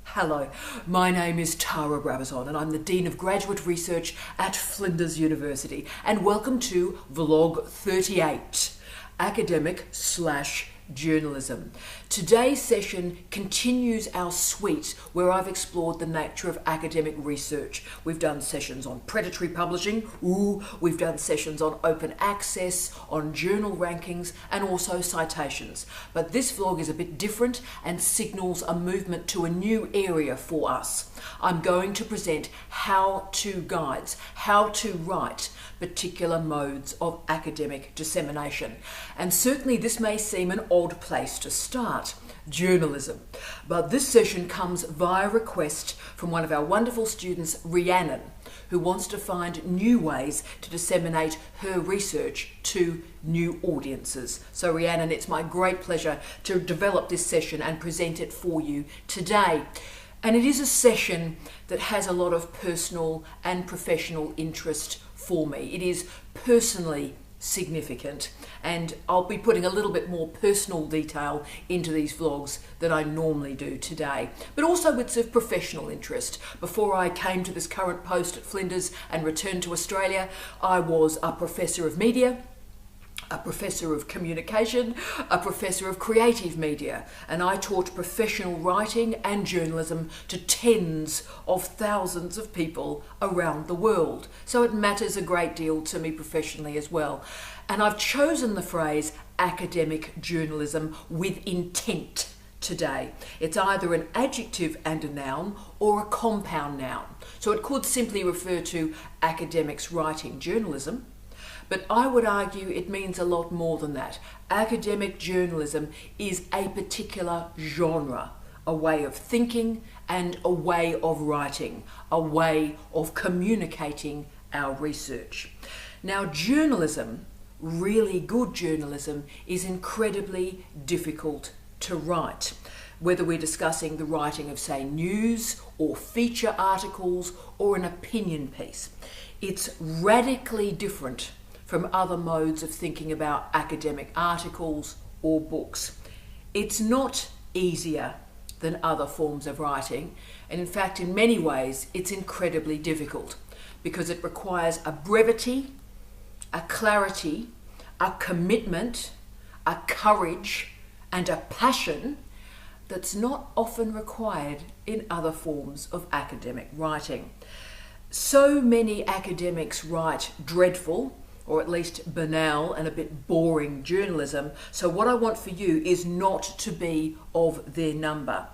Hello, my name is Tara Brabazon and I'm the Dean of Graduate Research at Flinders University, and welcome to Vlog 38, Academic/Journalism. Today's session continues our suite where I've explored the nature of academic research. We've done sessions on predatory publishing, we've done sessions on open access, on journal rankings, and also citations. But this vlog is a bit different and signals a movement to a new area for us. I'm going to present how-to guides, how to write particular modes of academic dissemination. And certainly this may seem an odd place to start, journalism. But this session comes via request from one of our wonderful students, Rhiannon, who wants to find new ways to disseminate her research to new audiences. So Rhiannon, it's my great pleasure to develop this session and present it for you today. And it is a session that has a lot of personal and professional interest for me. It is personally significant, and I'll be putting a little bit more personal detail into these vlogs than I normally do today, but also it's of professional interest. Before I came to this current post at Flinders and returned to Australia, I was a professor of media, a professor of communication, a professor of creative media, and I taught professional writing and journalism to tens of thousands of people around the world. So it matters a great deal to me professionally as well. And I've chosen the phrase academic journalism with intent today. It's either an adjective and a noun or a compound noun. So it could simply refer to academics writing journalism, but I would argue it means a lot more than that. Academic journalism is a particular genre, a way of thinking and a way of writing, a way of communicating our research. Now, journalism, really good journalism, is incredibly difficult to write. Whether we're discussing the writing of, say, news or feature articles or an opinion piece, it's radically different from other modes of thinking about academic articles or books. It's not easier than other forms of writing, and in fact, in many ways, it's incredibly difficult because it requires a brevity, a clarity, a commitment, a courage, and a passion that's not often required in other forms of academic writing. So many academics write dreadful, or at least banal and a bit boring journalism. So what I want for you is not to be of their number.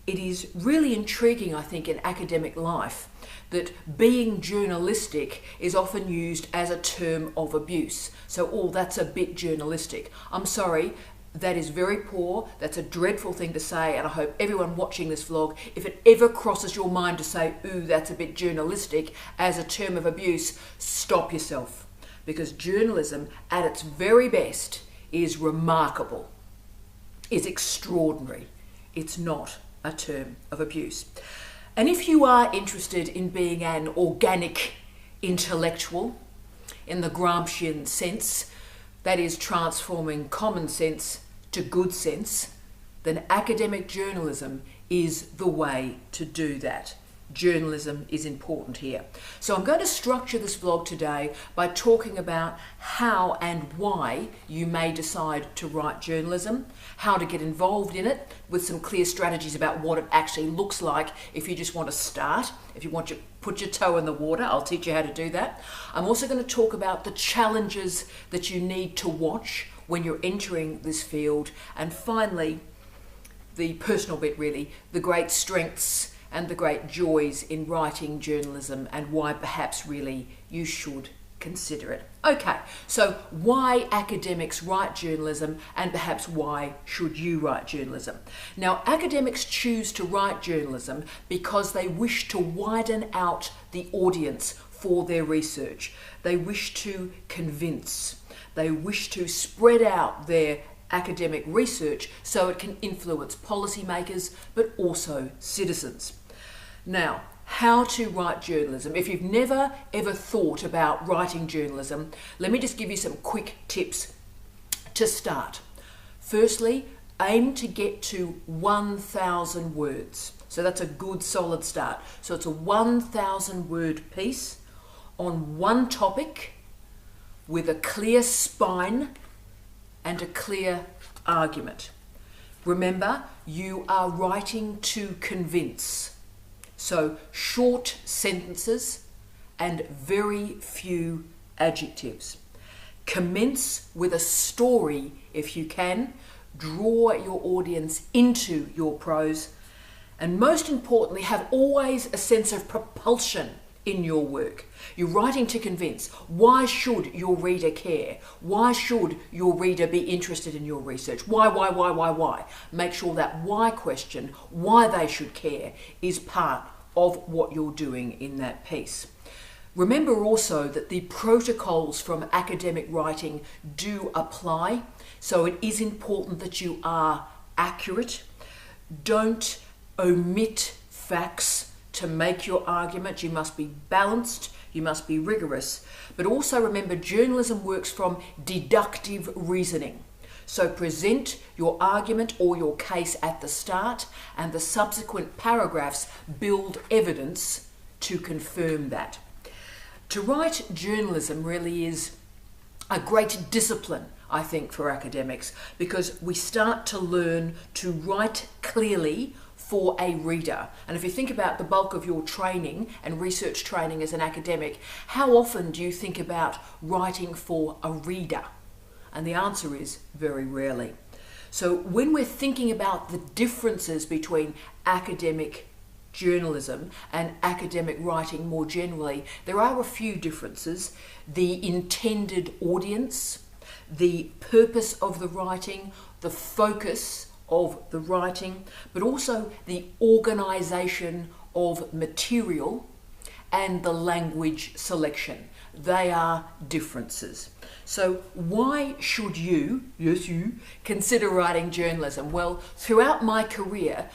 It is really intriguing, I think, in academic life that being journalistic is often used as a term of abuse. So, that's a bit journalistic. I'm sorry, that is very poor. That's a dreadful thing to say, and I hope everyone watching this vlog, if it ever crosses your mind to say, that's a bit journalistic as a term of abuse, stop yourself. Because journalism at its very best is remarkable, is extraordinary. It's not a term of abuse. And if you are interested in being an organic intellectual in the Gramscian sense, that is transforming common sense to good sense, then academic journalism is the way to do that. Journalism is important here. So I'm going to structure this vlog today by talking about how and why you may decide to write journalism, how to get involved in it with some clear strategies about what it actually looks like if you just want to start, if you want to put your toe in the water. I'll teach you how to do that. I'm also going to talk about the challenges that you need to watch when you're entering this field, and finally, the personal bit really, the great strengths and the great joys in writing journalism and why perhaps really you should consider it. Okay, so why academics write journalism and perhaps why should you write journalism? Now, academics choose to write journalism because they wish to widen out the audience for their research. They wish to convince. They wish to spread out their academic research so it can influence policymakers but also citizens. Now, how to write journalism. If you've never ever thought about writing journalism, let me just give you some quick tips to start. Firstly, aim to get to 1,000 words. So that's a good solid start. So it's a 1,000 word piece on one topic with a clear spine and a clear argument. Remember, you are writing to convince. So short sentences and very few adjectives. Commence with a story if you can. Draw your audience into your prose. And most importantly, have always a sense of propulsion in your work. You're writing to convince. Why should your reader care? Why should your reader be interested in your research? Why? Make sure that why question, why they should care, is part of what you're doing in that piece. Remember also that the protocols from academic writing do apply, so it is important that you are accurate. Don't omit facts to make your argument. You must be balanced, you must be rigorous. But also remember, journalism works from deductive reasoning. So present your argument or your case at the start, and the subsequent paragraphs build evidence to confirm that. To write journalism really is a great discipline, I think, for academics, because we start to learn to write clearly for a reader. And if you think about the bulk of your training and research training as an academic, how often do you think about writing for a reader? And the answer is very rarely. So when we're thinking about the differences between academic journalism and academic writing more generally, there are a few differences. The intended audience, the purpose of the writing, the focus of the writing, but also the organisation of material and the language selection. They are differences. So why should you, yes you, consider writing journalism? Well, throughout my career,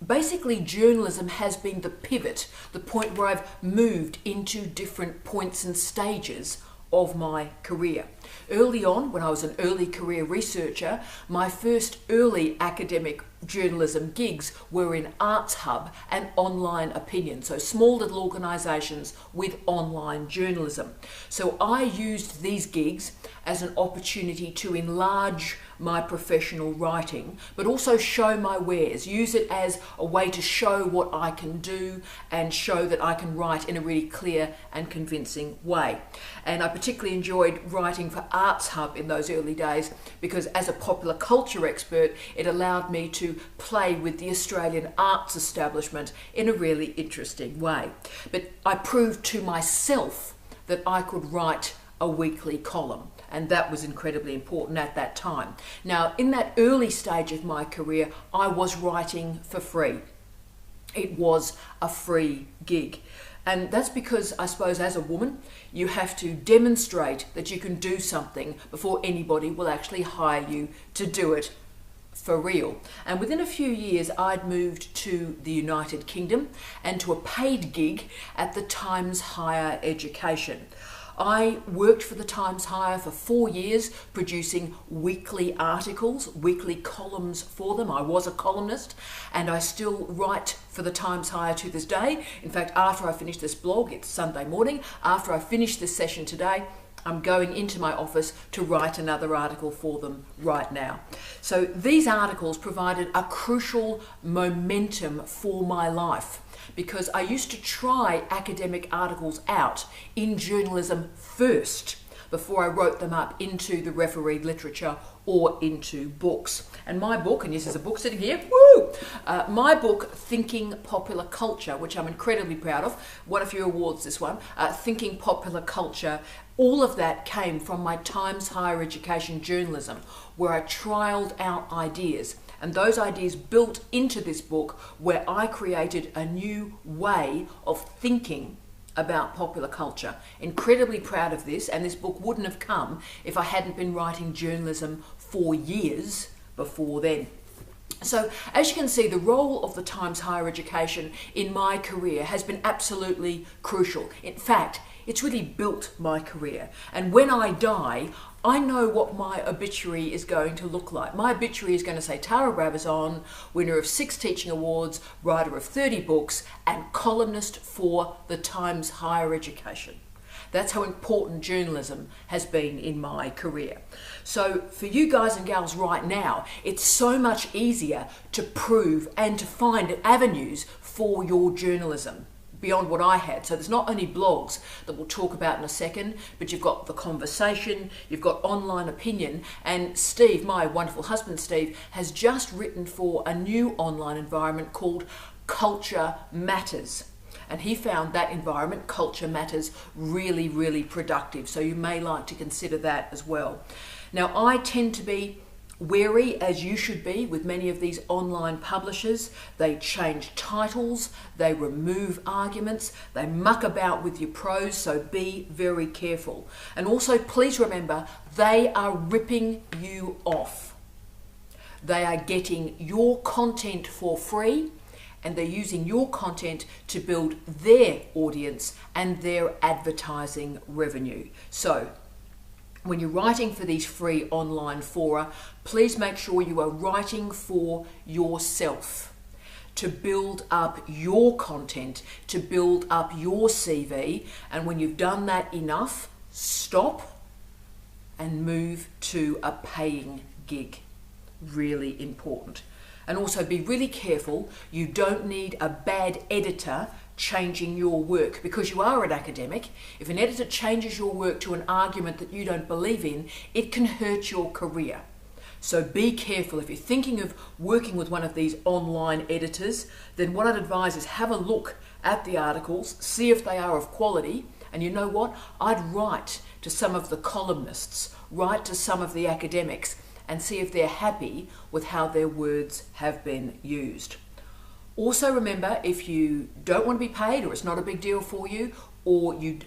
basically journalism has been the pivot, the point where I've moved into different points and stages of my career. Early on, when I was an early career researcher, my first early academic journalism gigs were in Arts Hub and Online Opinion, so small little organisations with online journalism. So I used these gigs as an opportunity to enlarge my professional writing, but also show my wares, use it as a way to show what I can do and show that I can write in a really clear and convincing way. And I particularly enjoyed writing for Arts Hub in those early days because as a popular culture expert, it allowed me to play with the Australian arts establishment in a really interesting way. But I proved to myself that I could write a weekly column, and that was incredibly important at that time. Now, in that early stage of my career, I was writing for free. It was a free gig. And that's because, I suppose, as a woman, you have to demonstrate that you can do something before anybody will actually hire you to do it for real. And within a few years, I'd moved to the United Kingdom and to a paid gig at the Times Higher Education. I worked for the Times Higher for 4 years, producing weekly articles, weekly columns for them. I was a columnist, and I still write for the Times Higher to this day. In fact, after I finish this blog, it's Sunday morning, after I finish this session today, I'm going into my office to write another article for them right now. So these articles provided a crucial momentum for my life, because I used to try academic articles out in journalism first before I wrote them up into the refereed literature or into books. And my book, and yes, there's a book sitting here, woo! My book, Thinking Popular Culture, which I'm incredibly proud of, won a few awards this one, Thinking Popular Culture, all of that came from my Times Higher Education journalism, where I trialled out ideas. And those ideas built into this book, where I created a new way of thinking about popular culture. Incredibly proud of this, and this book wouldn't have come if I hadn't been writing journalism for years before then. So as you can see, the role of the Times Higher Education in my career has been absolutely crucial. In fact, It's really built my career. And when I die, I know what my obituary is going to look like. My obituary is going to say Tara Brabazon, winner of 6 teaching awards, writer of 30 books, and columnist for the Times Higher Education. That's how important journalism has been in my career. So for you guys and gals right now, it's so much easier to prove and to find avenues for your journalism beyond what I had. So there's not only blogs that we'll talk about in a second, but you've got the conversation, you've got online opinion, and Steve, my wonderful husband Steve, has just written for a new online environment called Culture Matters. And he found that environment, Culture Matters, really, really productive. So you may like to consider that as well. Now, I tend to be wary, as you should be, with many of these online publishers. They change titles, they remove arguments, they muck about with your prose, so be very careful. And also, please remember, they are ripping you off. They are getting your content for free, and they're using your content to build their audience and their advertising revenue. So when you're writing for these free online fora, please make sure you are writing for yourself, to build up your content, to build up your CV. And when you've done that enough, stop and move to a paying gig. Really important. And also be really careful, you don't need a bad editor changing your work, because you are an academic. If an editor changes your work to an argument that you don't believe in, it can hurt your career. So be careful. If you're thinking of working with one of these online editors, then what I'd advise is have a look at the articles, see if they are of quality, and you know what? I'd write to some of the columnists, write to some of the academics, and see if they're happy with how their words have been used. Also remember, if you don't want to be paid, or it's not a big deal for you,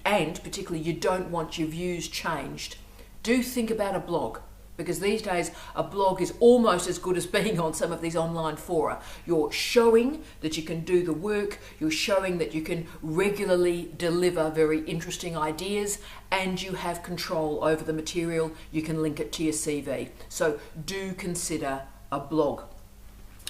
and particularly you don't want your views changed, do think about a blog. Because these days a blog is almost as good as being on some of these online fora. You're showing that you can do the work, you're showing that you can regularly deliver very interesting ideas, and you have control over the material. You can link it to your CV. So do consider a blog.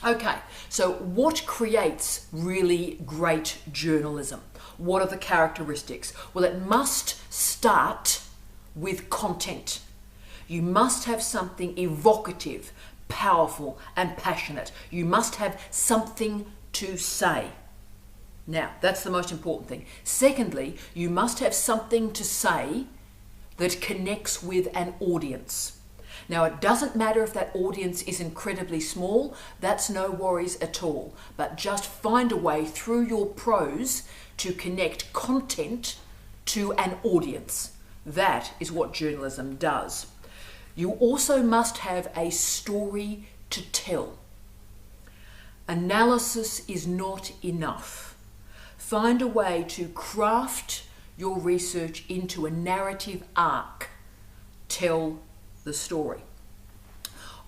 Okay, so what creates really great journalism? What are the characteristics? Well, it must start with content. You must have something evocative, powerful, and passionate. You must have something to say. Now, that's the most important thing. Secondly, you must have something to say that connects with an audience. Now, it doesn't matter if that audience is incredibly small, that's no worries at all. But just find a way through your prose to connect content to an audience. That is what journalism does. You also must have a story to tell. Analysis is not enough. Find a way to craft your research into a narrative arc. Tell the story.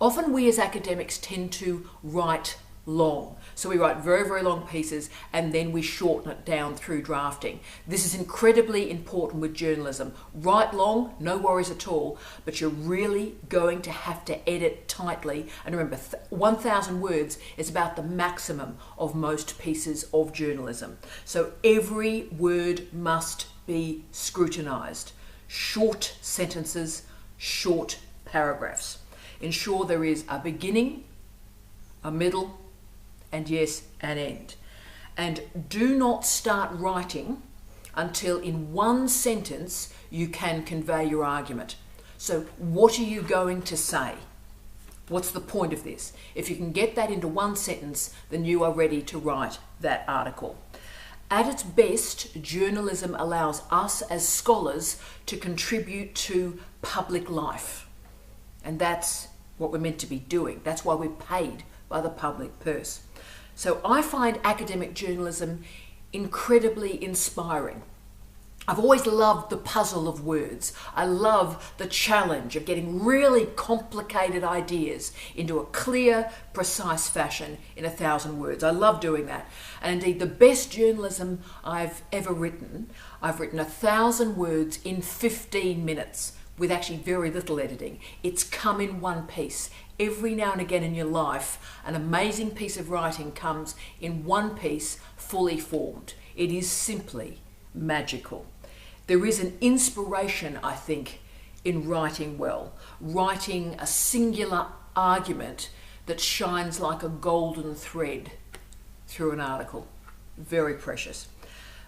Often we as academics tend to write long. So we write very, very long pieces and then we shorten it down through drafting. This is incredibly important with journalism. Write long, no worries at all, but you're really going to have to edit tightly. And remember, 1,000 words is about the maximum of most pieces of journalism. So every word must be scrutinized. Short sentences, short paragraphs. Ensure there is a beginning, a middle, and yes, an end. And do not start writing until in one sentence you can convey your argument. So what are you going to say? What's the point of this? If you can get that into one sentence, then you are ready to write that article. At its best, journalism allows us as scholars to contribute to public life. And that's what we're meant to be doing. That's why we're paid by the public purse. So I find academic journalism incredibly inspiring. I've always loved the puzzle of words. I love the challenge of getting really complicated ideas into a clear, precise fashion in 1,000 words. I love doing that. And indeed, the best journalism I've ever written, I've written 1,000 words in 15 minutes with actually very little editing. It's come in one piece. Every now and again in your life, an amazing piece of writing comes in one piece, fully formed. It is simply magical. There is an inspiration, I think, in writing well, writing a singular argument that shines like a golden thread through an article. Very precious.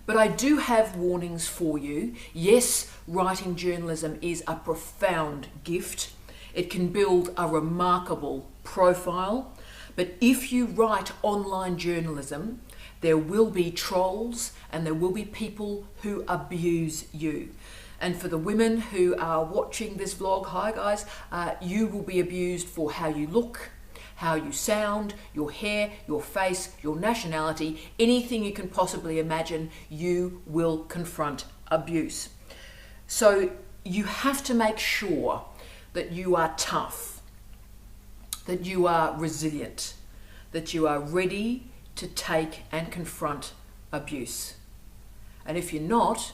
But I do have warnings for you. Yes, writing journalism is a profound gift. It can build a remarkable profile. But if you write online journalism, there will be trolls and there will be people who abuse you. And for the women who are watching this vlog, hi guys, you will be abused for how you look, how you sound, your hair, your face, your nationality, anything you can possibly imagine, you will confront abuse. So you have to make sure that you are tough, that you are resilient, that you are ready to take and confront abuse. And if you're not,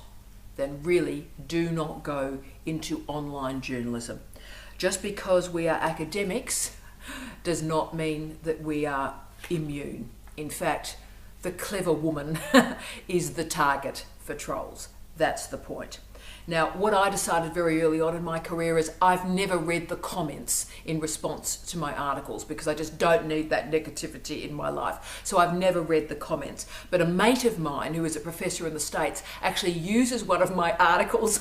then really do not go into online journalism. Just because we are academics does not mean that we are immune. In fact, the clever woman is the target for trolls. That's the point. Now, what I decided very early on in my career is I've never read the comments in response to my articles because I just don't need that negativity in my life. So I've never read the comments. But a mate of mine who is a professor in the States actually uses one of my articles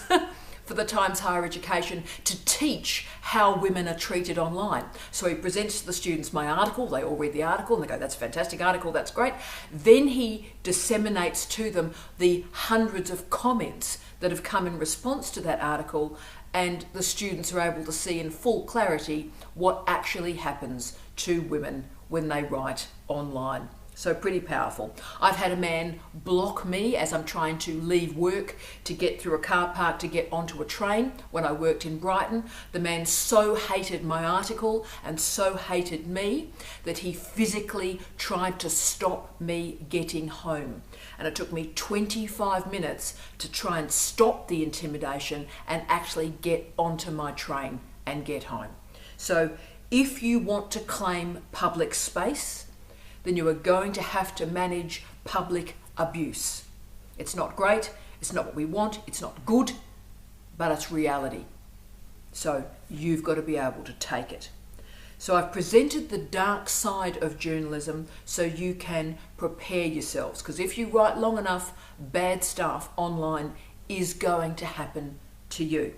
for the Times Higher Education to teach how women are treated online. So he presents to the students my article, they all read the article and they go, that's a fantastic article, that's great. Then he disseminates to them the hundreds of comments that have come in response to that article, and the students are able to see in full clarity what actually happens to women when they write online. So pretty powerful. I've had a man block me as I'm trying to leave work to get through a car park to get onto a train when I worked in Brighton. The man so hated my article and so hated me that he physically tried to stop me getting home. And it took me 25 minutes to try and stop the intimidation and actually get onto my train and get home. So if you want to claim public space, then you are going to have to manage public abuse. It's not great, it's not what we want, it's not good, but it's reality. So you've got to be able to take it. So I've presented the dark side of journalism so you can prepare yourselves, because if you write long enough, bad stuff online is going to happen to you.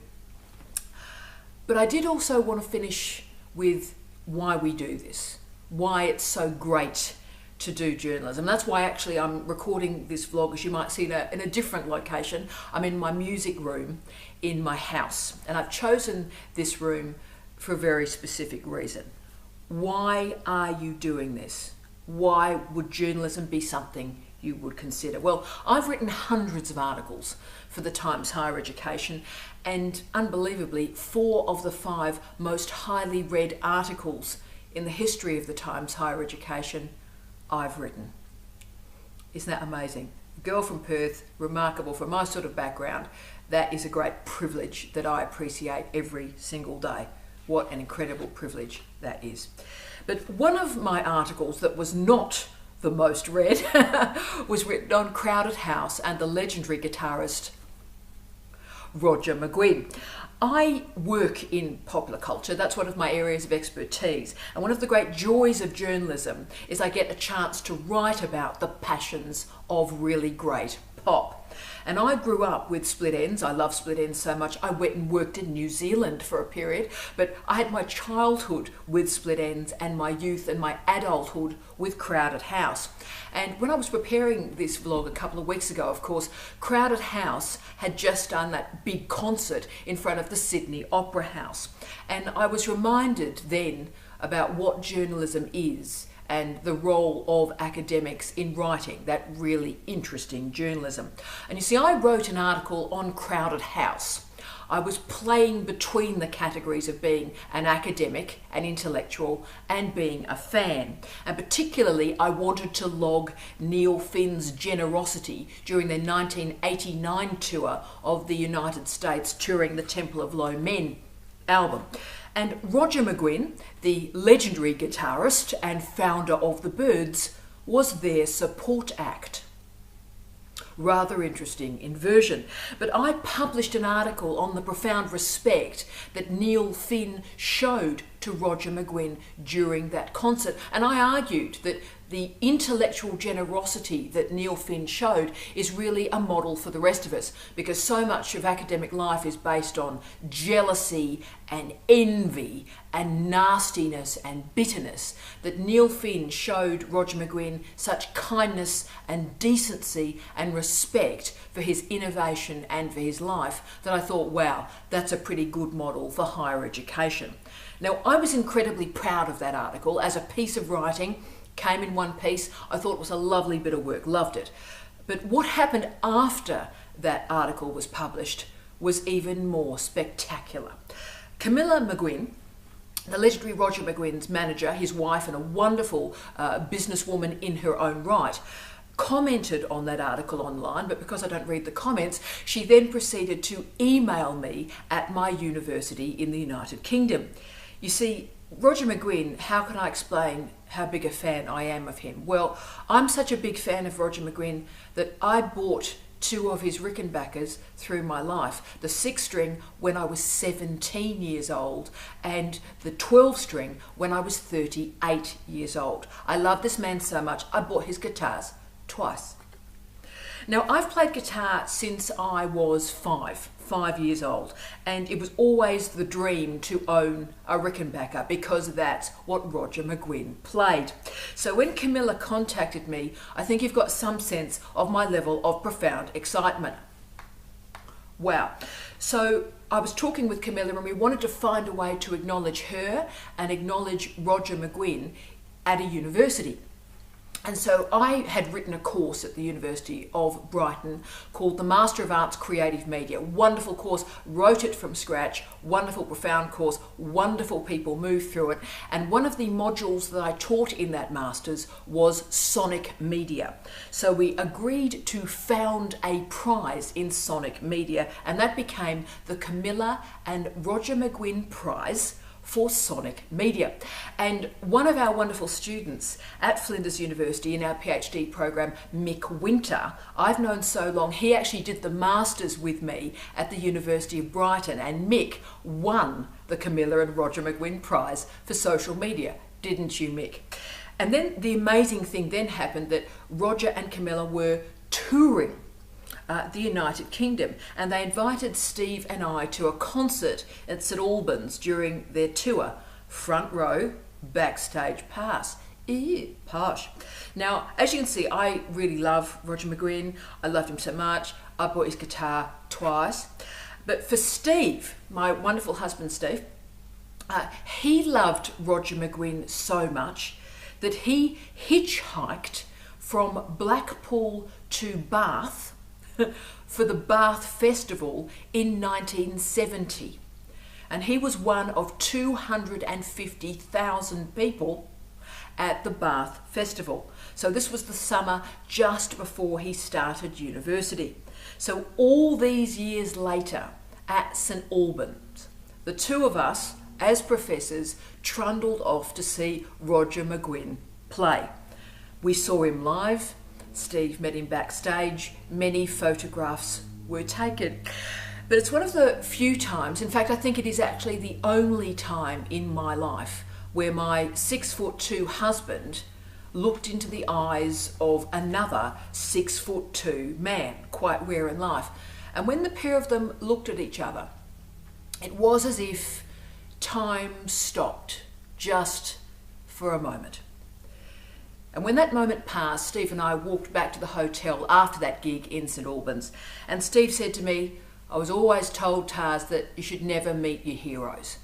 But I did also want to finish with why we do this. Why it's so great to do journalism. That's why actually I'm recording this vlog, as you might see, in a different location. I'm in my music room in my house, and I've chosen this room for a very specific reason. Why are you doing this? Why would journalism be something you would consider? Well, I've written hundreds of articles for the Times Higher Education, and unbelievably, 4 of the 5 most highly read articles in the history of the Times Higher Education I've written. Isn't that amazing? Girl from Perth, remarkable for my sort of background. That is a great privilege that I appreciate every single day. What an incredible privilege that is. But one of my articles that was not the most read was written on Crowded House and the legendary guitarist Roger McGuinn. I work in popular culture. That's one of my areas of expertise. And one of the great joys of journalism is I get a chance to write about the passions of really great pop. And I grew up with Split Enz. I love Split Enz so much. I went and worked in New Zealand for a period, but I had my childhood with Split Enz and my youth and my adulthood with Crowded House. And when I was preparing this vlog a couple of weeks ago, of course, Crowded House had just done that big concert in front of the Sydney Opera House. And I was reminded then about what journalism is and the role of academics in writing that really interesting journalism. And you see, I wrote an article on Crowded House. I was playing between the categories of being an academic, an intellectual, and being a fan. And particularly, I wanted to log Neil Finn's generosity during their 1989 tour of the United States, touring the Temple of Low Men album. And Roger McGuinn, the legendary guitarist and founder of the Byrds, was their support act. Rather interesting inversion. But I published an article on the profound respect that Neil Finn showed to Roger McGuinn during that concert. And I argued that the intellectual generosity that Neil Finn showed is really a model for the rest of us, because so much of academic life is based on jealousy and envy and nastiness and bitterness, that Neil Finn showed Roger McGuinn such kindness and decency and respect for his innovation and for his life that I thought, wow, that's a pretty good model for higher education. Now, I was incredibly proud of that article as a piece of writing. Came in one piece. I thought it was a lovely bit of work, loved it. But what happened after that article was published was even more spectacular. Camilla McGuinn, the legendary Roger McGuinn's manager, his wife, and a wonderful businesswoman in her own right, commented on that article online, but because I don't read the comments, she then proceeded to email me at my university in the United Kingdom. You see, Roger McGuinn, how can I explain how big a fan I am of him? Well, I'm such a big fan of Roger McGuinn that I bought 2 of his Rickenbackers through my life. The 6-string when I was 17 years old and the 12-string when I was 38 years old. I love this man so much, I bought his guitars twice. Now, I've played guitar since I was 5 years old, and it was always the dream to own a Rickenbacker because that's what Roger McGuinn played. So when Camilla contacted me, I think you've got some sense of my level of profound excitement. Wow. So I was talking with Camilla and we wanted to find a way to acknowledge her and acknowledge Roger McGuinn at a university. And so I had written a course at the University of Brighton called the Master of Arts Creative Media. Wonderful course, wrote it from scratch, wonderful, profound course, wonderful people moved through it. And one of the modules that I taught in that Master's was sonic media. So we agreed to found a prize in sonic media, and that became the Camilla and Roger McGuinn Prize for sonic media. And one of our wonderful students at Flinders University in our PhD program, Mick Winter, I've known so long, he actually did the Masters with me at the University of Brighton, and Mick won the Camilla and Roger McGuinn Prize for social media. Didn't you, Mick? And then the amazing thing then happened that Roger and Camilla were touring the United Kingdom, and they invited Steve and I to a concert at St Albans during their tour. Front row, backstage pass. Ew, posh. Now, as you can see, I really love Roger McGuinn. I loved him so much. I bought his guitar twice. But for Steve, my wonderful husband Steve, he loved Roger McGuinn so much that he hitchhiked from Blackpool to Bath for the Bath Festival in 1970. And he was one of 250,000 people at the Bath Festival. So this was the summer just before he started university. So all these years later at St Albans, the two of us as professors trundled off to see Roger McGuinn play. We saw him live. Steve met him backstage. Many photographs were taken. But it's one of the few times, in fact, I think it is actually the only time in my life where my 6'2" husband looked into the eyes of another 6'2" man, quite rare in life. And when the pair of them looked at each other, it was as if time stopped just for a moment. And when that moment passed, Steve and I walked back to the hotel after that gig in St Albans. And Steve said to me, I was always told, Tars, that you should never meet your heroes.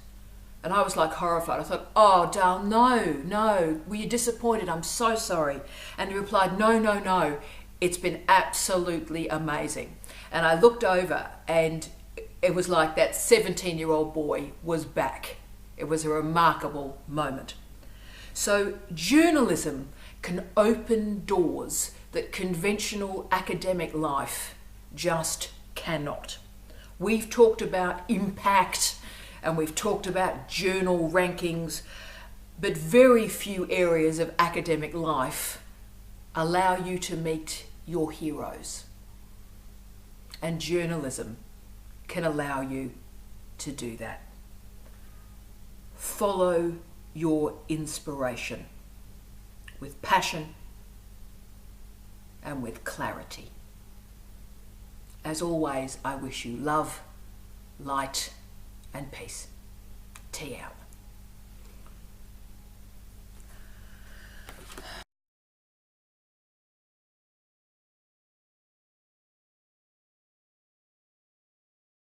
And I was like horrified. I thought, oh, Dale, no. Were you disappointed? I'm so sorry. And he replied, no. It's been absolutely amazing. And I looked over and it was like that 17-year-old boy was back. It was a remarkable moment. So journalism can open doors that conventional academic life just cannot. We've talked about impact and we've talked about journal rankings, but very few areas of academic life allow you to meet your heroes. And journalism can allow you to do that. Follow your inspiration with passion and with clarity. As always, I wish you love, light, and peace. Tea out.